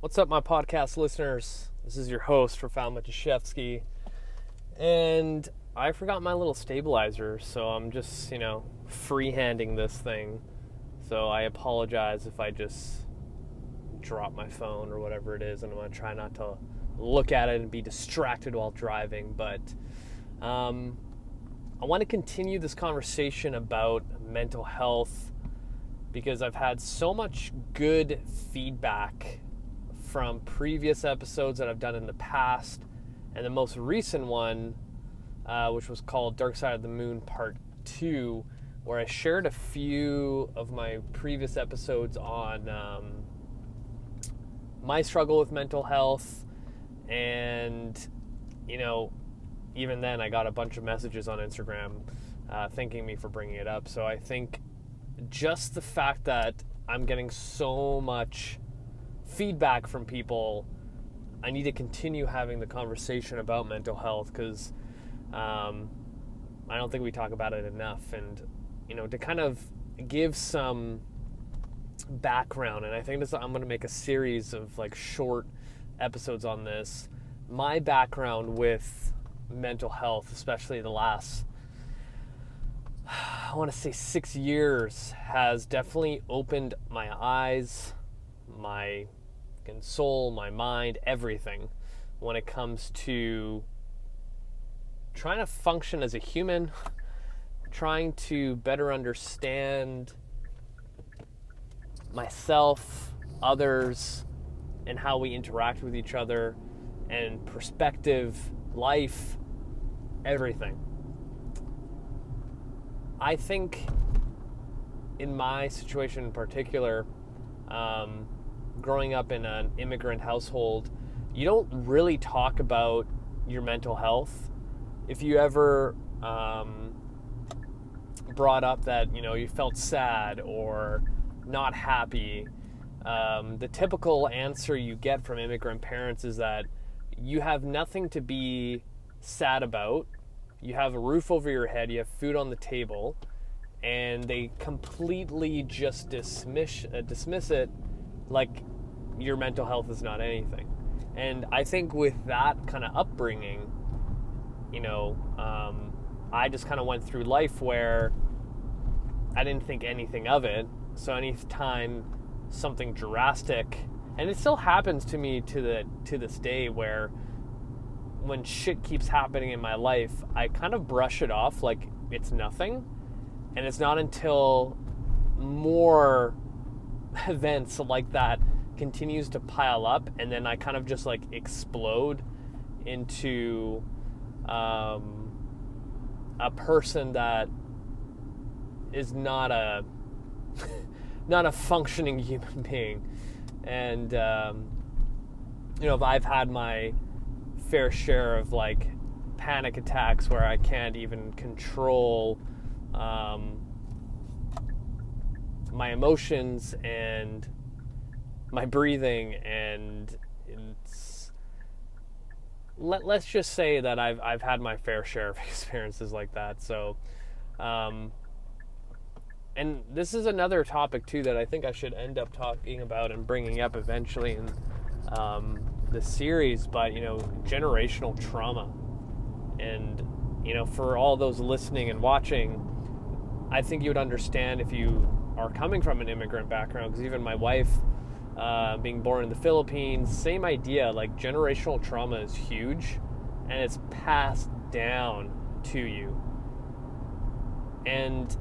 What's up, my podcast listeners? This is your host, Rafal Matuszewski, and I forgot my little stabilizer, so I'm just, freehanding this thing. So I apologize if I just drop my phone or whatever it is, and I'm going to try not to look at it and be distracted while driving, but I want to continue this conversation about mental health because I've had so much good feedback from previous episodes that I've done in the past, and the most recent one, which was called Dark Side of the Moon Part 2, where I shared a few of my previous episodes on my struggle with mental health, and, even then I got a bunch of messages on Instagram thanking me for bringing it up. So I think just the fact that I'm getting so much feedback from people, I need to continue having the conversation about mental health because I don't think we talk about it enough. And to kind of give some background, and I think I'm going to make a series of short episodes on this. My background with mental health, especially the last, I want to say 6 years, has definitely opened my eyes, my soul, my mind, everything when it comes to trying to function as a human, trying to better understand myself, others, and how we interact with each other, and perspective, life, everything. I think in my situation in particular, growing up in an immigrant household, you don't really talk about your mental health. If you ever brought up that you felt sad or not happy, the typical answer you get from immigrant parents is that you have nothing to be sad about. You have a roof over your head, you have food on the table, and they completely just dismiss it like your mental health is not anything. And I think with that kind of upbringing, I just kind of went through life where I didn't think anything of it. So anytime something drastic, and it still happens to me to this day, where when shit keeps happening in my life, I kind of brush it off like it's nothing. And it's not until more events like that continues to pile up, and then I kind of just explode into a person that is not a functioning human being. And I've had my fair share of panic attacks where I can't even control my emotions and my breathing, and let's just say that I've had my fair share of experiences like that. So and this is another topic too that I think I should end up talking about and bringing up eventually in the series, but generational trauma. And for all those listening and watching, I think you would understand if you are coming from an immigrant background, because even my wife, being born in the Philippines, same idea. Generational trauma is huge, and it's passed down to you. And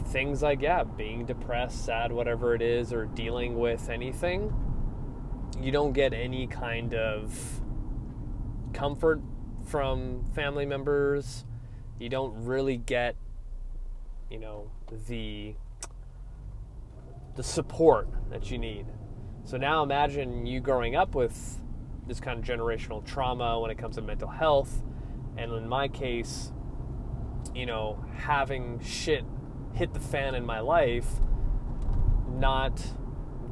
things like being depressed, sad, whatever it is, or dealing with anything, you don't get any kind of comfort from family members. You don't really get the support that you need. So now imagine you growing up with this kind of generational trauma when it comes to mental health, and in my case, having shit hit the fan in my life, not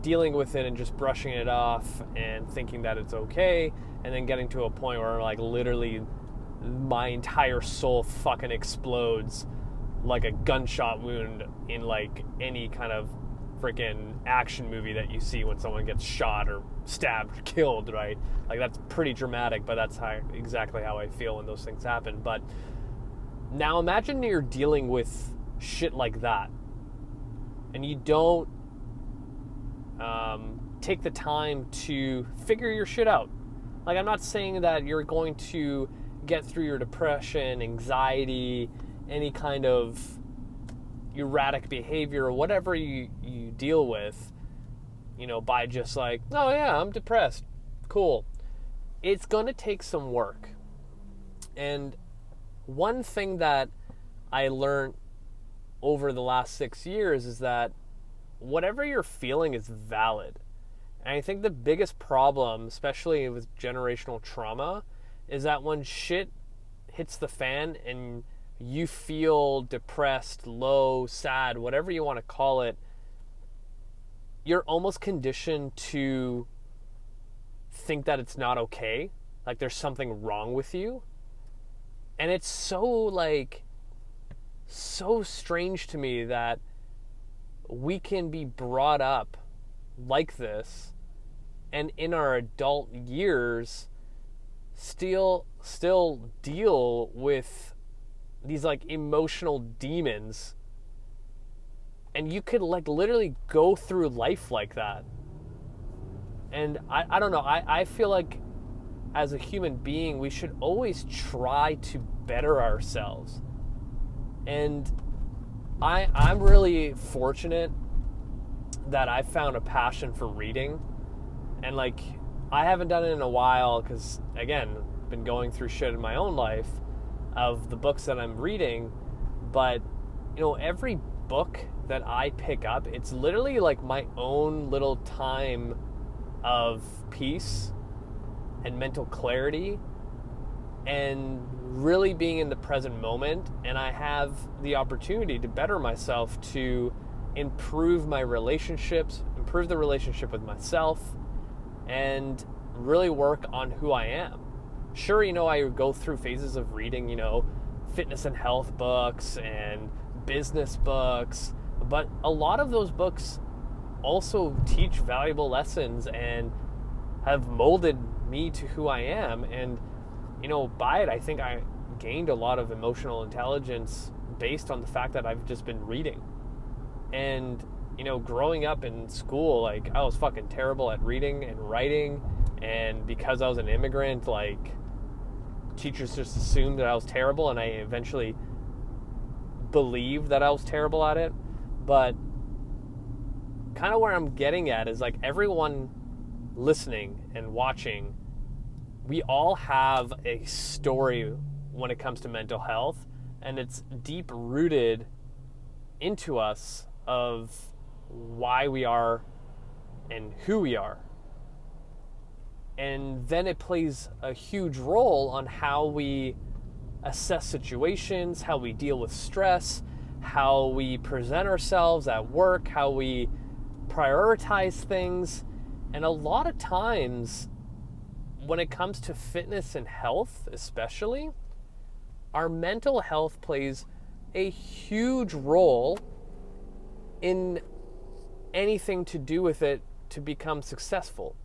dealing with it and just brushing it off and thinking that it's okay, and then getting to a point where literally my entire soul fucking explodes like a gunshot wound in any kind of freaking action movie that you see when someone gets shot or stabbed or killed, right? Like, that's pretty dramatic, but that's exactly how I feel when those things happen. But now imagine you're dealing with shit like that, and you don't take the time to figure your shit out. Like, I'm not saying that you're going to get through your depression, anxiety, any kind of erratic behavior, or whatever you deal with, by just like, oh yeah, I'm depressed. Cool. It's going to take some work. And one thing that I learned over the last 6 years is that whatever you're feeling is valid. And I think the biggest problem, especially with generational trauma, is that when shit hits the fan and you feel depressed, low, sad, whatever you want to call it, you're almost conditioned to think that it's not okay, like there's something wrong with you. And it's so strange to me that we can be brought up like this, and in our adult years still deal with these emotional demons, and you could literally go through life like that. And I don't know, I feel like as a human being we should always try to better ourselves. And I'm really fortunate that I found a passion for reading, and I haven't done it in a while because, again, I've been going through shit in my own life of the books that I'm reading. But every book that I pick up, it's literally my own little time of peace and mental clarity and really being in the present moment. And I have the opportunity to better myself, to improve my relationships, improve the relationship with myself, and really work on who I am. Sure, I go through phases of reading, fitness and health books and business books, but a lot of those books also teach valuable lessons and have molded me to who I am. And, by it, I think I gained a lot of emotional intelligence based on the fact that I've just been reading. And, growing up in school, I was fucking terrible at reading and writing. And because I was an immigrant, teachers just assumed that I was terrible, and I eventually believed that I was terrible at it. But kind of where I'm getting at is everyone listening and watching, we all have a story when it comes to mental health, and it's deep rooted into us of why we are and who we are. And then it plays a huge role on how we assess situations, how we deal with stress, how we present ourselves at work, how we prioritize things. And a lot of times, when it comes to fitness and health especially, our mental health plays a huge role in anything to do with it to become successful.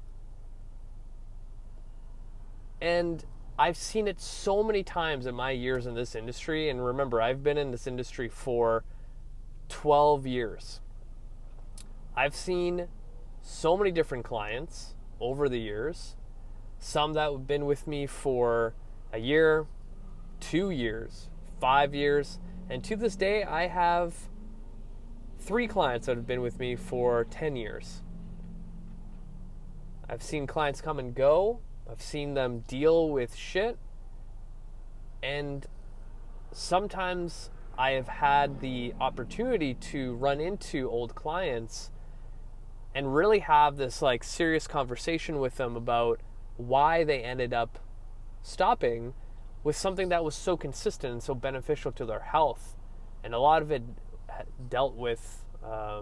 And I've seen it so many times in my years in this industry. And remember, I've been in this industry for 12 years. I've seen so many different clients over the years. Some that have been with me for a year, 2 years, 5 years. And to this day, I have 3 clients that have been with me for 10 years. I've seen clients come and go. I've seen them deal with shit. And sometimes I have had the opportunity to run into old clients and really have this serious conversation with them about why they ended up stopping with something that was so consistent and so beneficial to their health. And a lot of it dealt with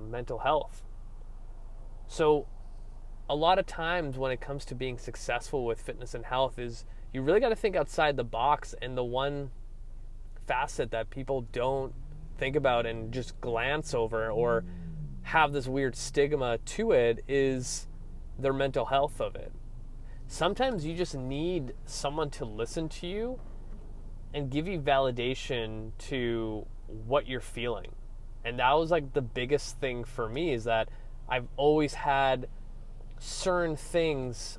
mental health. So a lot of times when it comes to being successful with fitness and health is you really got to think outside the box. And the one facet that people don't think about and just glance over or have this weird stigma to it is their mental health of it. Sometimes you just need someone to listen to you and give you validation to what you're feeling. And that was like the biggest thing for me, is that I've always had certain things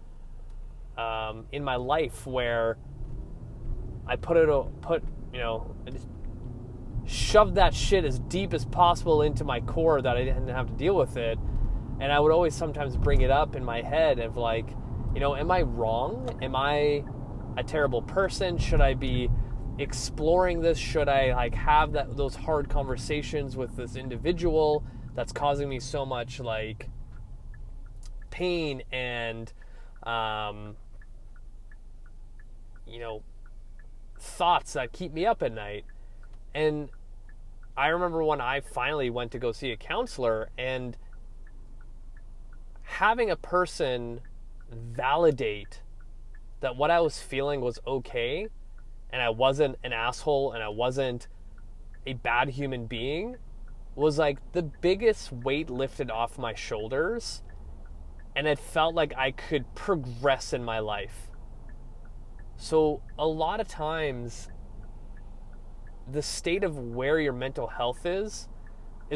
in my life where I just shoved that shit as deep as possible into my core that I didn't have to deal with it. And I would always sometimes bring it up in my head of like, am I wrong? Am I a terrible person? Should I be exploring this? Should I like have those hard conversations with this individual that's causing me so much like pain and thoughts that keep me up at night? And I remember when I finally went to go see a counselor, and having a person validate that what I was feeling was okay, and I wasn't an asshole, and I wasn't a bad human being, was like the biggest weight lifted off my shoulders, and it felt like I could progress in my life. So a lot of times, the state of where your mental health is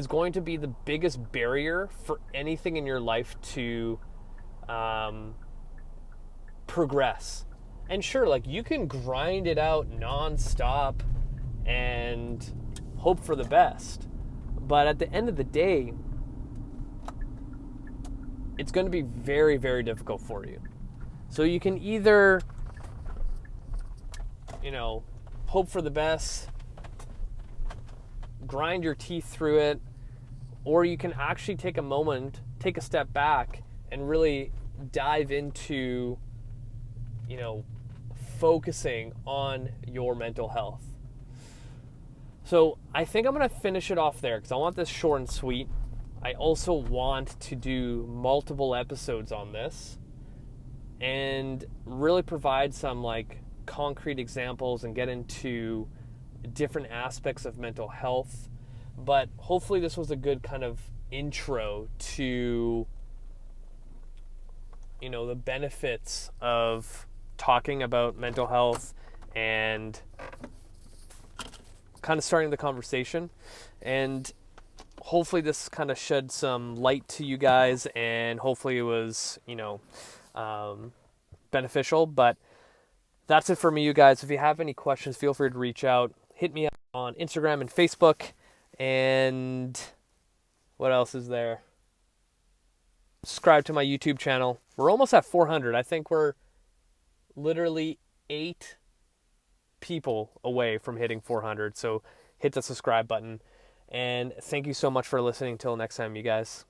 going to be the biggest barrier for anything in your life to progress. And sure, like you can grind it out nonstop and hope for the best, but at the end of the day, it's going to be very, very difficult for you. So you can either, hope for the best, grind your teeth through it, or you can actually take a moment, take a step back, and really dive into, focusing on your mental health. So I think I'm going to finish it off there because I want this short and sweet. I also want to do multiple episodes on this and really provide some like concrete examples and get into different aspects of mental health. But hopefully this was a good kind of intro to the benefits of talking about mental health and kind of starting the conversation. And hopefully this kind of shed some light to you guys, and hopefully it was beneficial. But that's it for me, you guys. If you have any questions, feel free to reach out. Hit me up on Instagram and Facebook. And what else is there? Subscribe to my YouTube channel. We're almost at 400. I think we're literally 8 people away from hitting 400. So hit the subscribe button. And thank you so much for listening. Till next time, you guys.